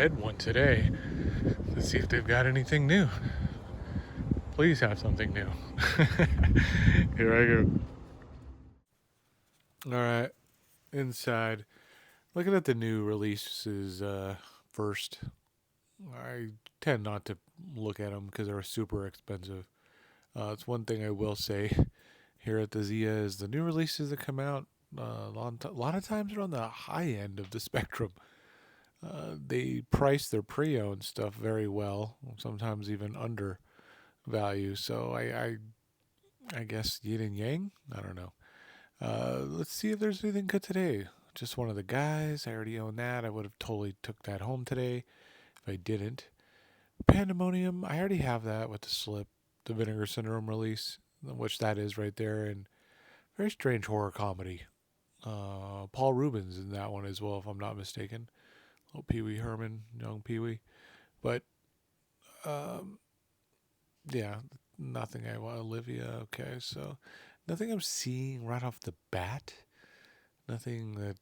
red one today. Let's see if they've got anything new. Please have something new. Here I go. All right, inside. Looking at the new releases first. I tend not to look at them because they're super expensive. It's one thing I will say here at the Zia is the new releases that come out. A lot of times are on the high end of the spectrum. They price their pre-owned stuff very well, sometimes even under value. So I guess yin and yang. I don't know. Let's see if there's anything good today. Just one of the guys. I already own that. I would have totally took that home today if I didn't. Pandemonium. I already have that with the slip, the Vinegar Syndrome release, which that is right there, and very strange horror comedy. Paul Rubens in that one as well, if I'm not mistaken. Little Pee Wee Herman, young Pee Wee. But um, yeah, nothing I want. Olivia, okay, so nothing I'm seeing right off the bat. Nothing that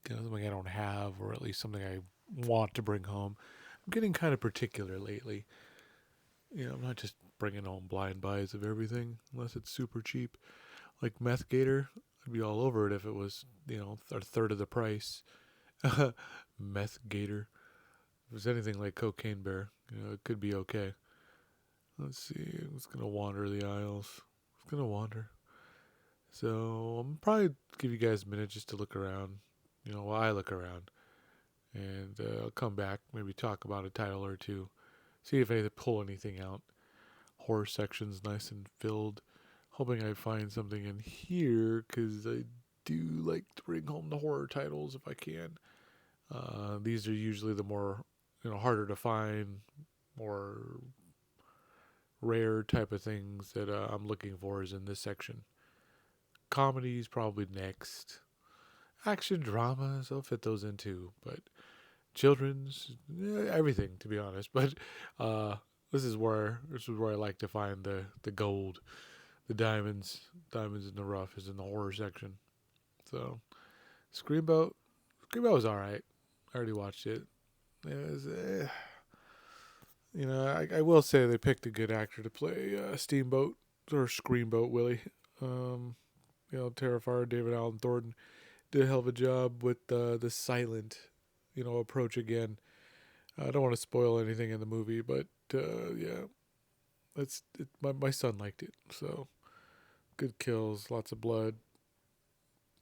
something I don't have, or at least something I want to bring home. I'm getting kind of particular lately. I'm not just bringing home blind buys of everything unless it's super cheap. Like Meth Gator, I'd be all over it if it was a third of the price. Meth Gator. If it was anything like Cocaine Bear, it could be okay. Let's see. I'm just gonna wander the aisles. It's gonna wander. So I'm probably give you guys a minute just to look around. While I look around, and I'll come back, maybe talk about a title or two, see if I pull anything out. Horror section's nice and filled. Hoping I find something in here because I do like to bring home the horror titles if I can. These are usually the more harder to find, more rare type of things that I'm looking for is in this section. Comedies probably next. Action dramas, I'll fit those in too. But children's, everything to be honest. But this is where I like to find the gold, the diamonds in the rough is in the horror section. So Screamboat, Screamboat was all right. I already watched it. It was, I will say they picked a good actor to play Steamboat or Screamboat Willie. Um, Terrifier David Allen Thornton did a hell of a job with the silent, approach again. I don't want to spoil anything in the movie, but yeah, that's it. My son liked it, so good kills, lots of blood,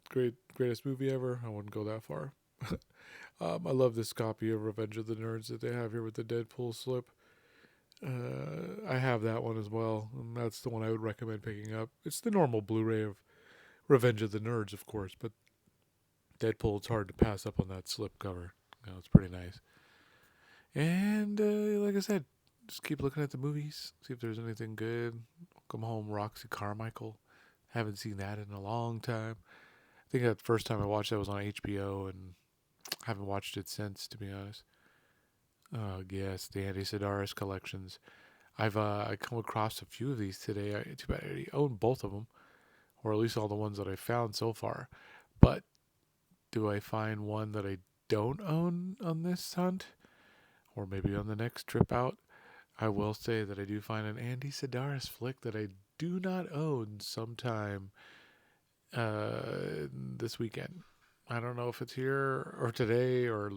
greatest movie ever. I wouldn't go that far. I love this copy of Revenge of the Nerds that they have here with the Deadpool slip. I have that one as well, and that's the one I would recommend picking up. It's the normal Blu-ray of Revenge of the Nerds, of course, but Deadpool, it's hard to pass up on that slip cover. It's pretty nice. And like I said, just keep looking at the movies, see if there's anything good. Come Home, Roxy Carmichael. Haven't seen that in a long time. I think that first time I watched that was on HBO, and haven't watched it since, to be honest. Oh yes, the Andy Sidaris collections. I come across a few of these today. Too bad I already own both of them, or at least all the ones that I found so far. But do I find one that I don't own on this hunt, or maybe on the next trip out? I will say that I do find an Andy Sidaris flick that I do not own sometime this weekend. I don't know if it's here or today or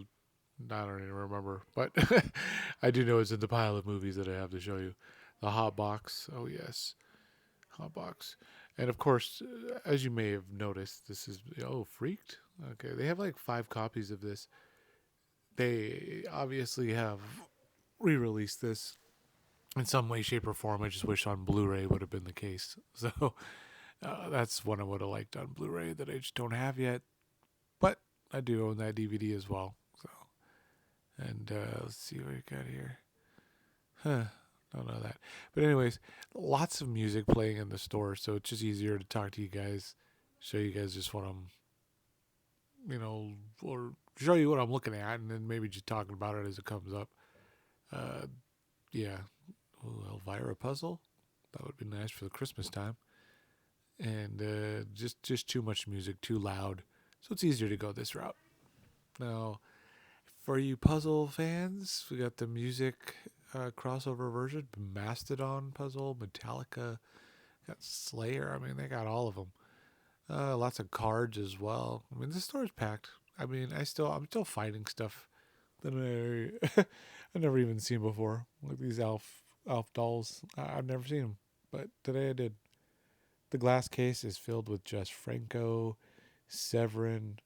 I don't even remember, but I do know it's in the pile of movies that I have to show you. The Hot Box, oh yes, Hot Box, and of course, as you may have noticed, this is Freaked. Okay, they have like 5 copies of this. They obviously have re-released this in some way, shape, or form. I just wish on Blu-ray would have been the case. So that's one I would have liked on Blu-ray that I just don't have yet. But I do own that DVD as well. So, and let's see what we got here. Huh. Don't know that. But anyways, lots of music playing in the store, so it's just easier to talk to you guys, show you guys just what I'm, or show you what I'm looking at, and then maybe just talking about it as it comes up. Uh, yeah. Ooh, Elvira puzzle. That would be nice for the Christmas time. And just too much music, too loud. So it's easier to go this route. Now, For you puzzle fans, we got the music crossover version, Mastodon puzzle, Metallica, got Slayer. I mean, they got all of them. Lots of cards as well. I mean, the store's packed. I mean, I'm still finding stuff that I've never even seen before, like these Alf dolls. I've never seen them, but today I did. The glass case is filled with just Franco, Severin.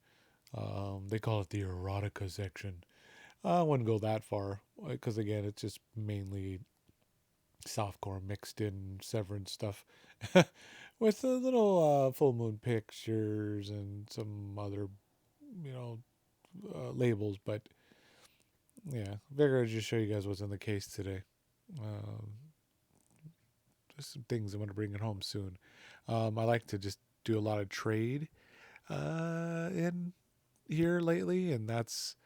They call it the erotica section. I wouldn't go that far because again, it's just mainly softcore mixed in Severin stuff with a little full moon pictures and some other, you know, labels. But yeah, figured I'd just show you guys what's in the case today. Um, just some things I'm going to bring it home soon. I like to just do a lot of trade in here lately, and that's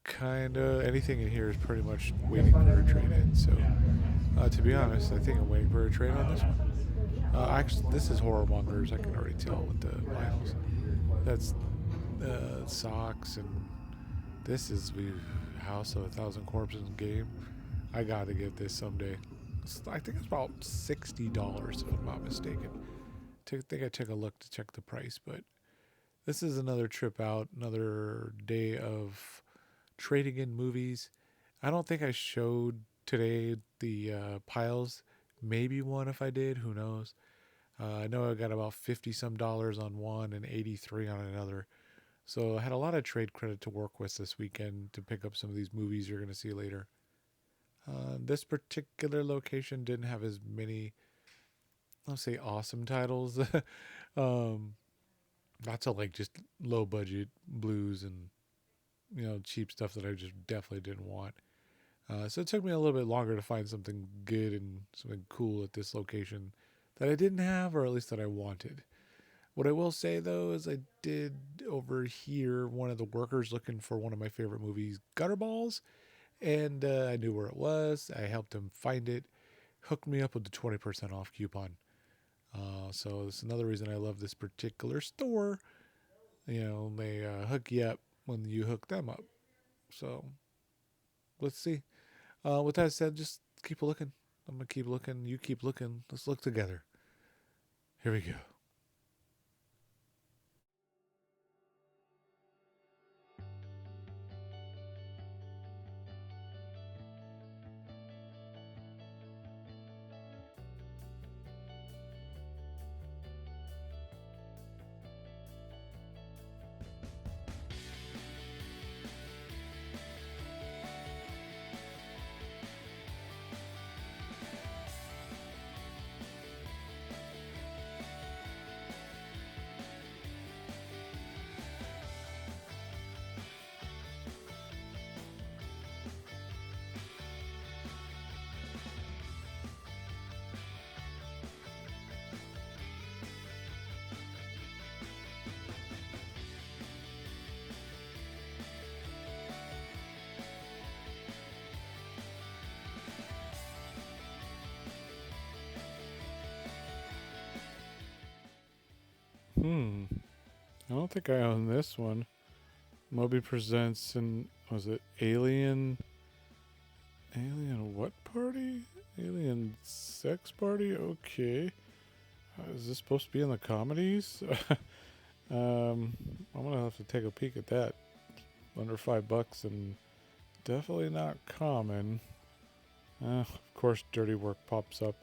kind of anything in here is pretty much waiting for a trade in. So, to be honest, I think I'm waiting for a trade on this one. Actually, this is Horror Mongers. I can already tell with the vinyls. That's socks, and this is we House of a Thousand Corpses game. I got to get this someday. I think it's about $60 if I'm not mistaken. I think I took a look to check the price, but this is another trip out, another day of trading in movies. I don't think I showed today the piles. Maybe one if I did. Who knows? I know I got about 50 some dollars on one and 83 on another. So I had a lot of trade credit to work with this weekend to pick up some of these movies you're going to see later. This particular location didn't have as many, I'll say, awesome titles. um, Not to like just low budget blues and cheap stuff that I just definitely didn't want. So it took me a little bit longer to find something good and something cool at this location that I didn't have, or at least that I wanted. What I will say though is I did overhear one of the workers looking for one of my favorite movies, Gutterballs, and I knew where it was. I helped him find it, hooked me up with the 20% off coupon. So it's another reason I love this particular store. They hook you up when you hook them up. So let's see. With that said, just keep looking. I'm gonna keep looking. You keep looking. Let's look together. Here we go. I don't think I own this one. Moby presents and was it Alien what party? Alien sex party? Okay. Is this supposed to be in the comedies? I'm gonna have to take a peek at that. Under $5 and definitely not common. Of course, dirty work pops up.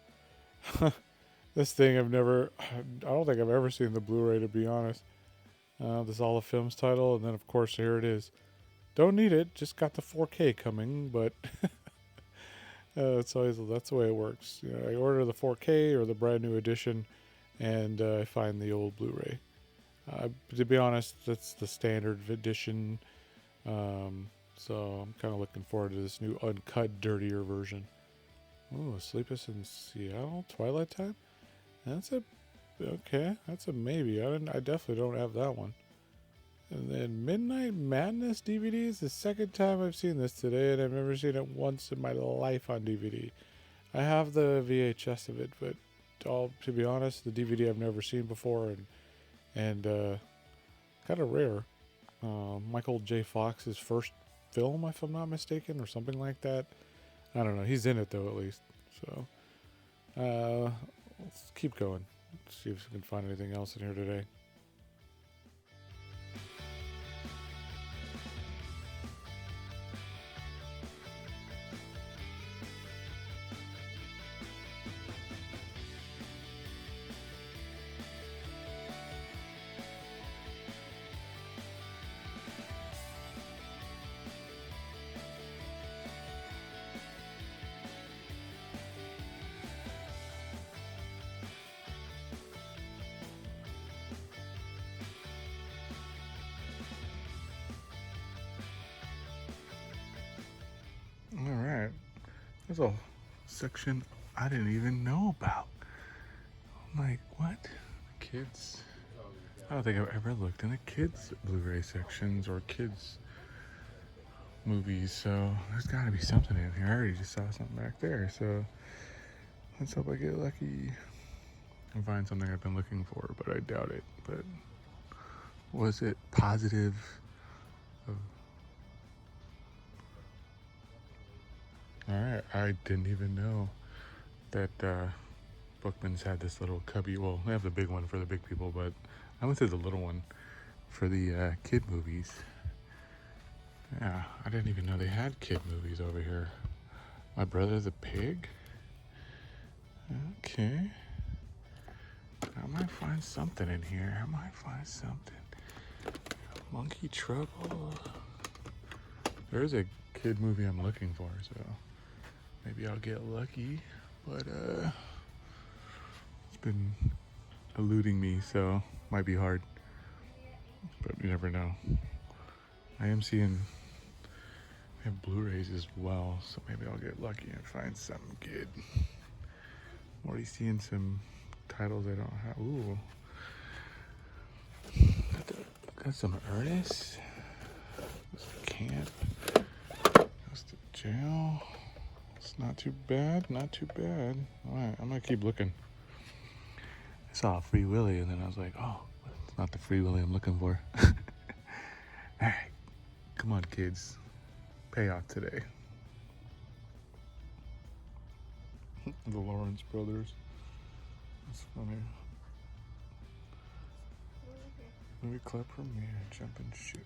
This thing I don't think I've ever seen the Blu-ray to be honest. This all the films title, and then of course here it is. Don't need it, just got the 4K coming, but that's the way it works. I order the 4K or the brand new edition, and I find the old Blu-ray. To be honest, that's the standard edition. So I'm kind of looking forward to this new uncut, dirtier version. Oh, Sleepless in Seattle, Twilight Time. That's a maybe. I definitely don't have that one. And then Midnight Madness DVD is the second time I've seen this today, and I've never seen it once in my life on DVD. I have the VHS of it, but to be honest, the DVD I've never seen before, and kind of rare. Michael J. Fox's first film, if I'm not mistaken, or something like that. I don't know. He's in it though, at least. So let's keep going. Let's see if we can find anything else in here today. All right. There's a section I didn't even know about. I'm like, what? Kids? I don't think I've ever looked in the kids' Blu-ray sections or kids' movies, so there's got to be something in here. I already just saw something back there, so let's hope I get lucky and find something I've been looking for, but I doubt it. But was it positive? All right, I didn't even know that Bookman's had this little cubby. Well, they have the big one for the big people, but I went to the little one for the kid movies. Yeah, I didn't even know they had kid movies over here. My Brother the Pig? Okay. I might find something in here. I might find something. Monkey Trouble. There's a kid movie I'm looking for, so maybe I'll get lucky. But it's been eluding me, so might be hard. But you never know. I am seeing I have Blu-rays as well, so maybe I'll get lucky and find something good. I'm already seeing some titles I don't have. Ooh. Got some Ernest. Goes to camp. Goes to jail. It's not too bad. Not too bad. Alright, I'm gonna keep looking. I saw Free Willy and then I was like, oh, it's not the Free Willy I'm looking for. Alright. Come on, kids. Pay off today. The Lawrence brothers. That's funny. Movie club premiere, jumping ship.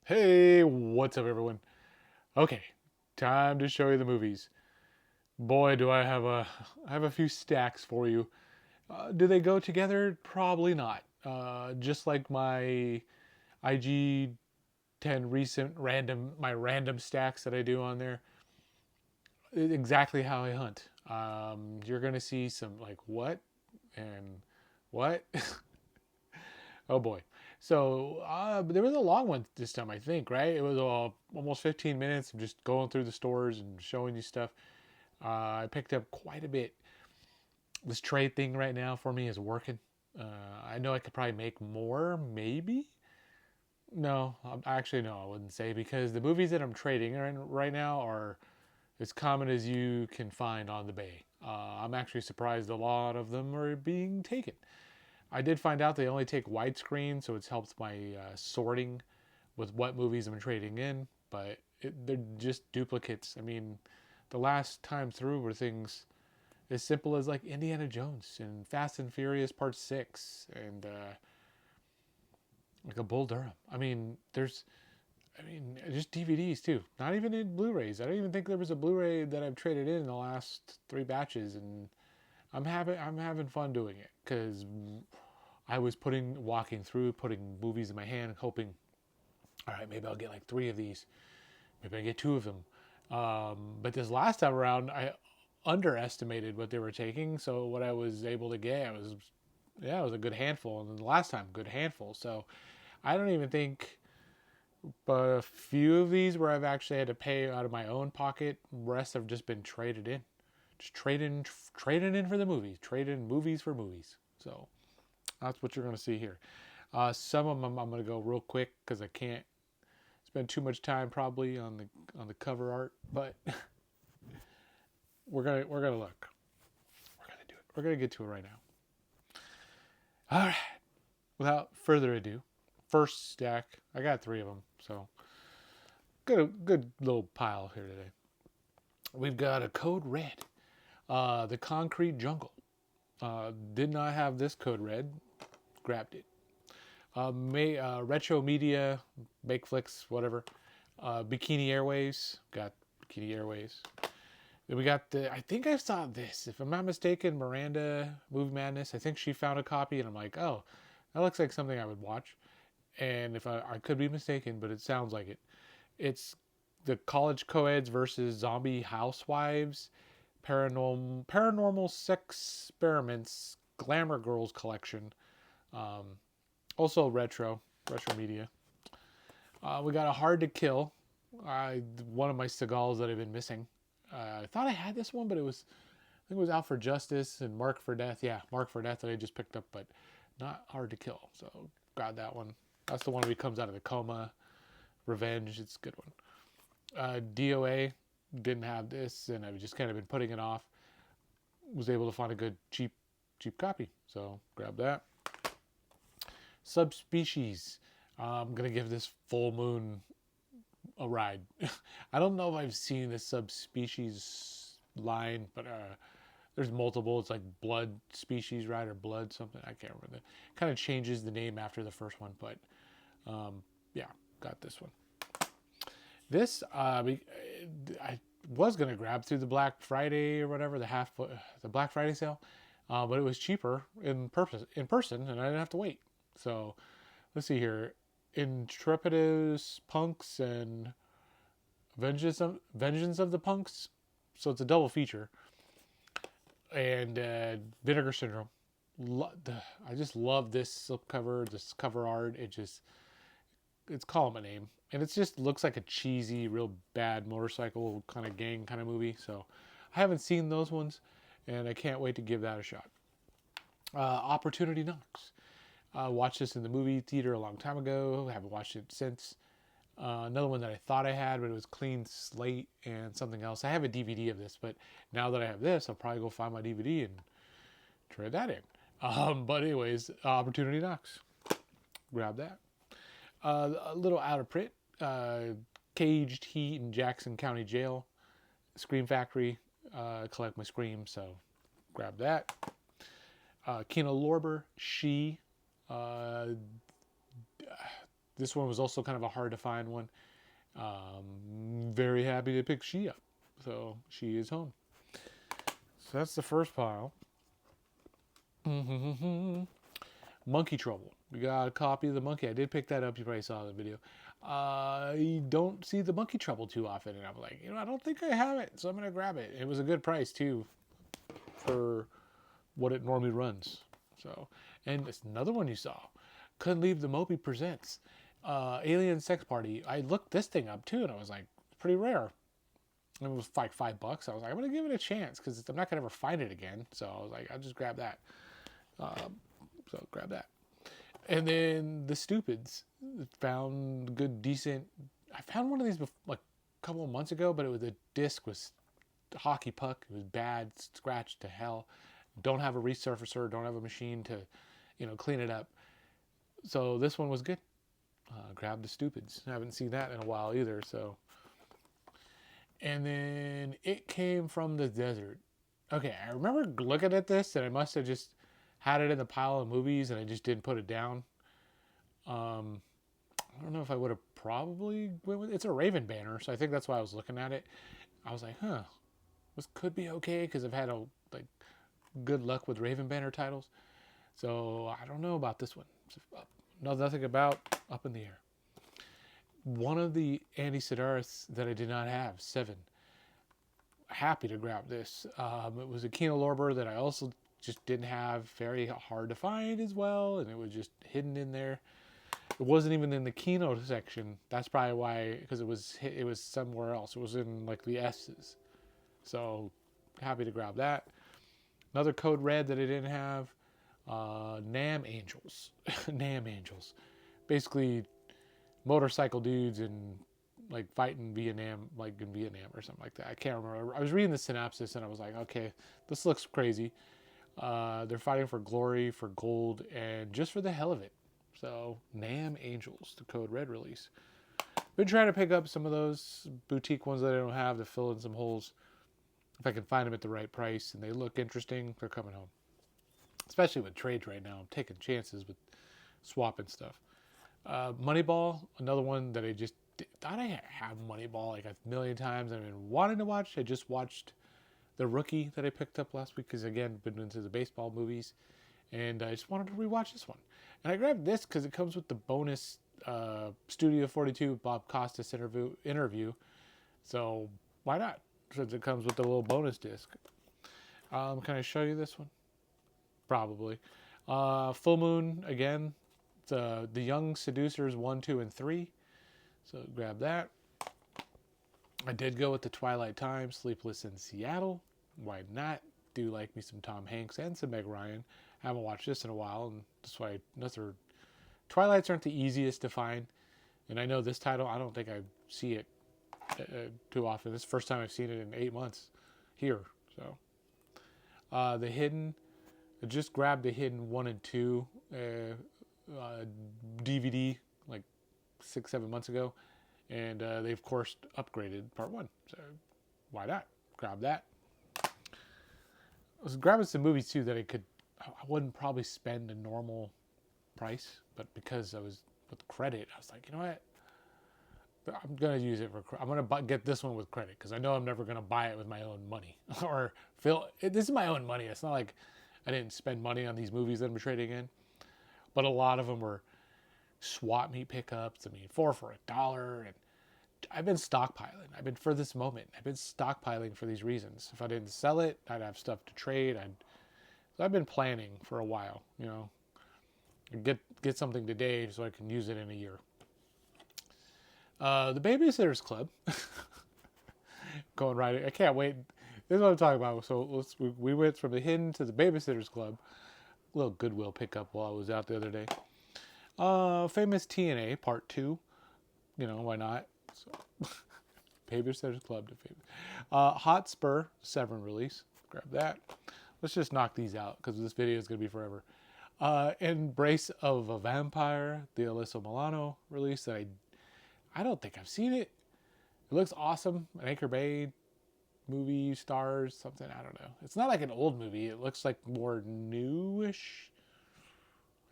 Hey, what's up, everyone? Okay, time to show you the movies. Boy, do I have a few stacks for you. Do they go together? Probably not. Just like my IG 10 recent my random stacks that I do on there. Exactly how I hunt. You're gonna see some like what and what. Oh boy. So there was a long one this time, I think, right? It was almost 15 minutes of just going through the stores and showing you stuff. I picked up quite a bit. This trade thing right now for me is working. I know I could probably make more, maybe. No, actually no, I wouldn't say, because the movies that I'm trading right now are as common as you can find on the bay. I'm actually surprised a lot of them are being taken. I did find out they only take widescreen, so it's helped my sorting with what movies I'm trading in, but they're just duplicates. I mean, the last time through were things as simple as like Indiana Jones and Fast and Furious Part 6 and like a Bull Durham. I mean, just DVDs too. Not even in Blu-rays. I don't even think there was a Blu-ray that I've traded in the last 3 batches, and I'm having fun doing it because I was walking through, putting movies in my hand, hoping, all right, maybe I'll get like 3 of these. Maybe I get 2 of them. But this last time around, I underestimated what they were taking. So what I was able to get, it was a good handful. And then the last time, good handful. So I don't even think, but a few of these where I've actually had to pay out of my own pocket. The rest have just been traded in Just trading in for the movies. Trade in movies for movies. So that's what you're going to see here. Some of them I'm going to go real quick because I can't spend too much time probably on the cover art, but we're gonna look. We're gonna do it. We're gonna get to it right now. All right. Without further ado, first stack. I got 3 of them, so good little pile here today. We've got a Code Red, the Concrete Jungle. Did not have this Code Red, grabbed it. Retro Media, Make Flicks, whatever. Bikini Airways, got Bikini Airways. Then we got I think I saw this, if I'm not mistaken, Miranda Movie Madness. I think she found a copy, and I'm like, oh, that looks like something I would watch. And if I could be mistaken, but it sounds like it. It's the college co-eds versus zombie housewives, paranormal sex experiments, Glamour Girls collection. Also retro media. We got a Hard to Kill. One of my Seagulls that I've been missing. I thought I had this one, but I think it was Out for Justice and Mark for Death. Yeah, Mark for Death that I just picked up, but not Hard to Kill. So grab that one. That's the one where he comes out of the coma. Revenge. It's a good one. DOA. Didn't have this, and I've just kind of been putting it off. Was able to find a good cheap copy, so grab that. Subspecies. I'm gonna give this Full Moon a ride. I don't know if I've seen the Subspecies line, but there's multiple. It's like Blood Species, right, or Blood something. I can't remember. Kind of changes the name after the first one, but yeah, got this one. This I was gonna grab through the Black Friday or whatever, the Black Friday sale, but it was cheaper in person, and I didn't have to wait. So let's see here. Intrepidus Punks and Vengeance of the Punks. So it's a double feature. And Vinegar Syndrome. I just love this slipcover, this cover art. It's calling my name. And it just looks like a cheesy, real bad motorcycle kind of gang kind of movie. So I haven't seen those ones, and I can't wait to give that a shot. Opportunity Knocks. Watched this in the movie theater a long time ago. I haven't watched it since. Another one that I thought I had, but it was Clean Slate and something else. I have a DVD of this, but now that I have this, I'll probably go find my DVD and trade that in. But anyways, Opportunity Knocks. Grab that. A little out of print. Caged Heat in Jackson County Jail. Scream Factory. Collect my Scream, so grab that. Kino Lorber, She. This one was also kind of a hard to find one. Very happy to pick She up. So She is home. So that's the first pile. Monkey Trouble. We got a copy of the Monkey. I did pick that up. You probably saw the video. I don't see the Monkey Trouble too often, and I'm like, I don't think I have it, so I'm gonna grab it. It was a good price too for what it normally runs. So, and it's another one you saw. Couldn't Leave the Mopey Presents Alien Sex Party. I looked this thing up too, and I was like, it's pretty rare. And it was like $5. I was like, I'm gonna give it a chance because I'm not gonna ever find it again. So I was like, I'll just grab that. So grab that. And then the Stupids. Found good, decent. I found one of these like a couple of months ago, but the disc was hockey puck. It was bad, scratched to hell. Don't have a resurfacer. Don't have a machine to, clean it up. So this one was good. Grab the Stupids. I haven't seen that in a while either. So. And then It Came from the Desert. Okay, I remember looking at this, and I must have just had it in the pile of movies, and I just didn't put it down. I don't know if I would have probably went with it. It's a Raven banner, so I think that's why I was looking at it. I was like, this could be okay, because I've had good luck with Raven banner titles. So I don't know about this one. Nothing about Up in the Air. One of the Andy Sidaris that I did not have, 7. Happy to grab this. It was a Kino Lorber that I also just didn't have. Very hard to find as well, and it was just hidden in there. It wasn't even in the Kino section. That's probably why, because it was somewhere else. It was in like the S's. So happy to grab that. Another Code Red that I didn't have, Nam Angels. Nam Angels. Basically, motorcycle dudes and like fighting Vietnam, like in Vietnam or something like that. I can't remember. I was reading the synopsis and I was like, okay, this looks crazy. They're fighting for glory, for gold, and just for the hell of it. So, Nam Angels, the Code Red release. Been trying to pick up some of those boutique ones that I don't have to fill in some holes. If I can find them at the right price and they look interesting, they're coming home. Especially with trades right now, I'm taking chances with swapping stuff. Moneyball, another one that I just thought I have Moneyball like a million times. I've been wanting to watch. I just watched The Rookie that I picked up last week because, again, been into the baseball movies. And I just wanted to rewatch this one. And I grabbed this because it comes with the bonus Studio 42 Bob Costas interview. So why not? Since it comes with the little bonus disc. Can I show you this one? Probably. Full Moon, again. It's The Young Seducers 1, 2, and 3. So grab that. I did go with the Twilight Time, Sleepless in Seattle. Why not? Do like me some Tom Hanks and some Meg Ryan. I haven't watched this in a while, and that's why Twilights aren't the easiest to find. And I know this title, I don't think I see it too often. This is the first time I've seen it in 8 months here. So The Hidden, I just grabbed The Hidden 1 and 2 DVD like 6-7 months ago, and they of course upgraded part 1. So why not? Grab that. I was grabbing some movies too that I wouldn't probably spend a normal price, but because I was with credit, I was like, you know what? I'm gonna use it for. I'm gonna get this one with credit because I know I'm never gonna buy it with my own money or this is my own money. It's not like I didn't spend money on these movies that I'm trading in, but a lot of them were swap meet pickups. I mean, 4 for $1, and I've been stockpiling. For this moment, I've been stockpiling for these reasons. If I didn't sell it, I'd have stuff to trade. So I've been planning for a while. You know, get something today so I can use it in a year. The Babysitter's Club. Going right. I can't wait. This is what I'm talking about. So we went from The Hidden to the Babysitter's Club. A little Goodwill pickup while I was out the other day. Famous TNA Part 2. You know, why not? So, Babysitter's Club to Famous. Hotspur, Severn release. Grab that. Let's just knock these out because this video is going to be forever. Embrace of a Vampire, the Alyssa Milano release that I don't think I've seen it. It looks awesome. An Anchor Bay movie stars, something. I don't know. It's not like an old movie. It looks like more newish.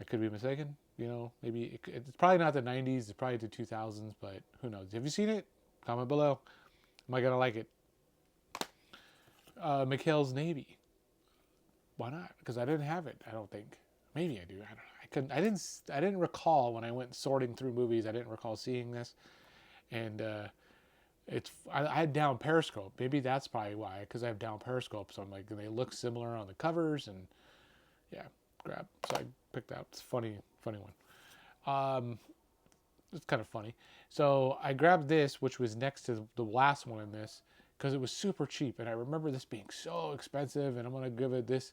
I could be mistaken. You know, maybe it's probably not the 90s. It's probably the 2000s, but who knows? Have you seen it? Comment below. Am I going to like it? McHale's Navy. Why not? Because I didn't have it. I don't think. Maybe I do. I don't know. I didn't recall when I went sorting through movies. I didn't recall seeing this, and I had down Periscope. Maybe that's probably why. Because I have down Periscope, so I'm like, they look similar on the covers, and yeah, grab. So I picked that. It's a funny one. It's kind of funny. So I grabbed this, which was next to the last one in this, because it was super cheap, and I remember this being so expensive, and I'm gonna give it this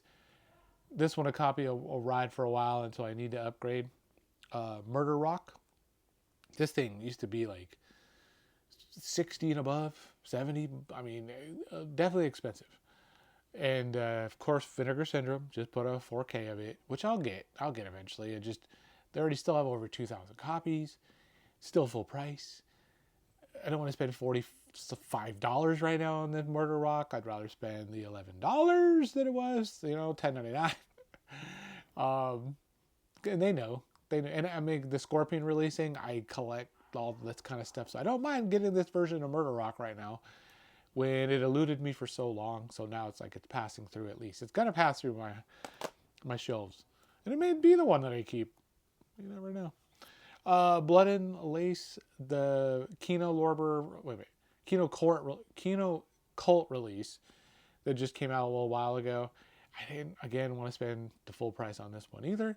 one a copy. I'll ride for a while until I need to upgrade. Murder Rock. This thing used to be like 60 and above, 70. I mean, definitely expensive. And of course, Vinegar Syndrome. Just put a 4K of it, which I'll get eventually. They already still have over 2,000 copies. Still full price. I don't want to spend $45 right now on the Murder Rock. I'd rather spend the $11 that it was, $10.99. And they know. And I mean, the Scorpion releasing, I collect all this kind of stuff. So I don't mind getting this version of Murder Rock right now when it eluded me for so long. So now it's like it's passing through at least. It's going to pass through my shelves. And it may be the one that I keep. You never know. Blood and Lace, the Kino Cult release that just came out a little while ago. I didn't, again, want to spend the full price on this one either.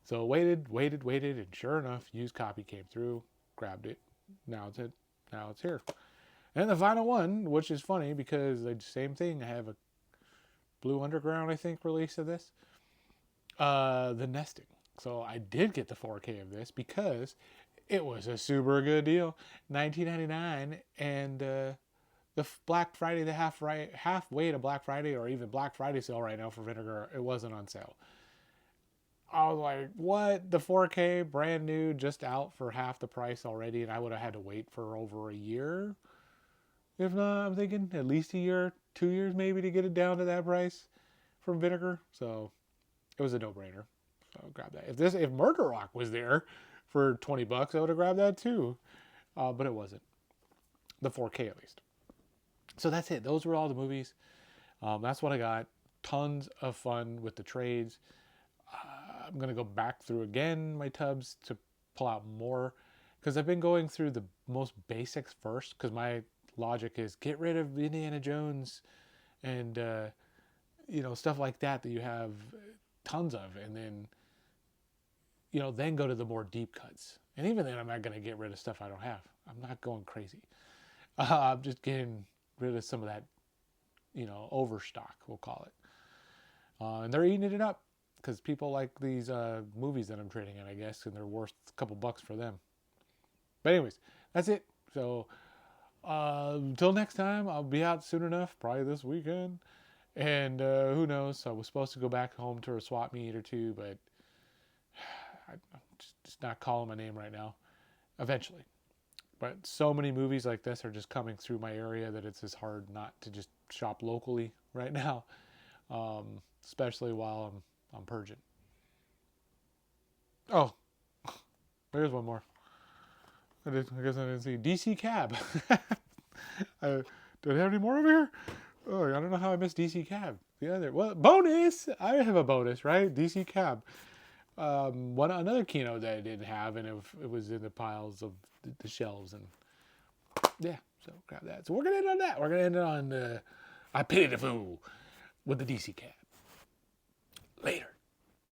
So waited, and sure enough, used copy came through, grabbed it. Now it's here. And the final one, which is funny because the same thing, I have a Blue Underground, I think, released of this. The Nesting. So I did get the 4K of this because it was a super good deal, 19.99, and the Black Friday, the halfway to Black Friday, or even Black Friday sale right now for Vinegar, it wasn't on sale. I was like, what? The 4K, brand new, just out for half the price already, and I would have had to wait for over a year. If not, I'm thinking at least a year, 2 years maybe to get it down to that price from Vinegar. So it was a no-brainer. So grab that. If Murder Rock was there for $20, I would have grabbed that too. But it wasn't. The 4K at least. So that's it. Those were all the movies. That's what I got. Tons of fun with the trades. I'm going to go back through again my tubs to pull out more because I've been going through the most basics first because my logic is get rid of Indiana Jones and stuff like that you have tons of, and then then go to the more deep cuts. And even then I'm not going to get rid of stuff I don't have. I'm not going crazy. I'm just getting rid of some of that overstock, we'll call it. And they're eating it up because people like these movies that I'm trading in, I guess, and they're worth a couple bucks for them. But anyways, that's it. So until next time, I'll be out soon enough, probably this weekend. And who knows? I was supposed to go back home to a swap meet or two, but I'm just not calling my name right now. Eventually. But so many movies like this are just coming through my area that it's just hard not to just shop locally right now, especially while I'm purging. Oh, there's one more. I guess I didn't see DC Cab. Do I have any more over here? Oh, I don't know how I missed DC Cab. The other, well, bonus. I have a bonus, right? DC Cab. Another keynote that I didn't have, and it was in the piles of the shelves, and yeah, so grab that. So we're gonna end on that. We're gonna end on I pity the fool with the DC Cab. Later.